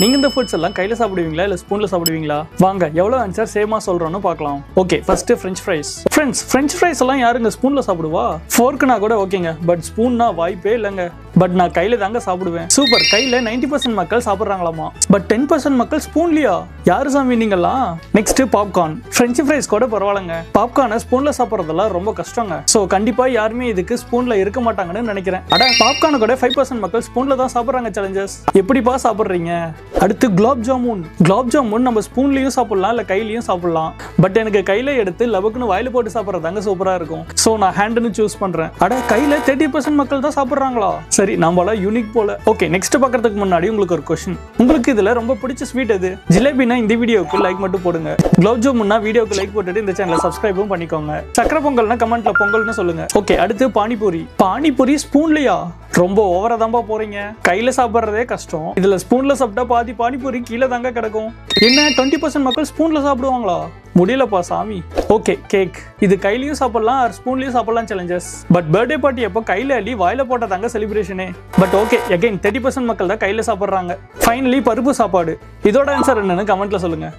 நீங்க இந்த ஃபுட்ஸ் எல்லாம் கையில சாப்பிடுவீங்களா இல்ல ஸ்பூன்ல சாப்பிடுவீங்களா? வாங்க எவ்வளவு ஆன்சர் சேமா சொல்றோம்னு பார்க்கலாம். Okay, first French fries. Friends, French fries எல்லாம் யாருங்க ஸ்பூன்ல சாப்பிடுவா? ஃபோர்க்னா கூட ஓகேங்க, பட் ஸ்பூன்னா வாய்ப்பே இல்லைங்க. பட் நான் கையில தாங்க சாப்பிடுவேன். சூப்பர், கையில 90% மக்கள் சாப்பிடுறாங்களாமா, பட் 10% மக்கள் ஸ்பூன்லயா? யாரு சாமி நீங்கலாம்? Next popcorn. ஃப்ரெஞ்ச் ஃப்ரைஸ் கூட பரவாயில்லைங்க, பாப்கார்னை ஸ்பூன்ல சாப்பிடுறதெல்லாம் ரொம்ப கஷ்டங்க. சோ கண்டிப்பா யாருமே இதுக்கு ஸ்பூன்ல இருக்க மாட்டாங்கன்னு நினைக்கிறேன். அட, பாப்கார்னை கூட 5% மக்கள் ஸ்பூன்ல தான் சாப்பிடுறாங்க. சேலஞ்சர்ஸ் எப்படிப்பா சாப்பிடுறீங்க? அடுத்து குலாப் ஜாமுன். குலாப் ஜாமுன் நம்ம ஸ்பூன்லயும் சாப்பிடலாம் இல்ல கையிலயும் சாப்பிடலாம், பட் எனக்கு கையில எடுத்து லபக்குன்னு வாயில போட்டு சாப்பிடுறதாங்க சூப்பரா இருக்கும். சோ நான் ஹேண்ட்னு சூஸ் பண்றேன். அட, கையில 30% மக்கள் தான் சாப்பிடுறாங்களா? சரி, நம்மள யூனிக் போல. ஓகே, நெக்ஸ்ட் பார்க்கிறதுக்கு முன்னாடி உங்களுக்கு ஒரு क्वेश्चन. உங்களுக்கு இதுல ரொம்ப பிடிச்ச ஸ்வீட் எது? ஜிலேபினா இந்த வீடியோக்கு லைக் மட்டும் போடுங்க. குலாப் ஜாமுன்னா வீடியோக்கு லைக் போட்டுட்டு இந்த சேனலை சப்ஸ்கிரைபும் பண்ணிக்கோங்க. சக்கரை பொங்கல்னா கமெண்ட்ல பொங்கல்னு சொல்லுங்க. ஓகே, அடுத்து பானிபூரி. பானிபூரி ஸ்பூன்லயா? ரொம்ப ஓவரா தான்பா போறீங்க. கையில சாப்பிடுறதே கஷ்டம், இதுல ஸ்பூன்ல சாப்பிட்டா பாதி பானிபூரி கீழே தாங்க கிடக்கும். என்ன 20% மக்கள் ஸ்பூன்ல சாப்பிடுவாங்களா? முடியலப்பா சாமி. Okay, cake. இது கையிலயும் சாப்பிடலாம் ஆர் ஸ்பூன்லயும் சாப்பிடலாம் சேலஞ்சர்ஸ். பட் பர்த்டே பார்ட்டி அப்போ கையில அள்ளி வாயில போட்ட தாங்க செலிப்ரேஷனே. பட் ஓகே, அகைன் 30% மக்கள் தான் கையில சாப்பிடுறாங்க. ஃபைனலி பருப்பு சாப்பாடு. இதோட ஆன்சர் என்னன்னு கமெண்ட்ல சொல்லுங்க.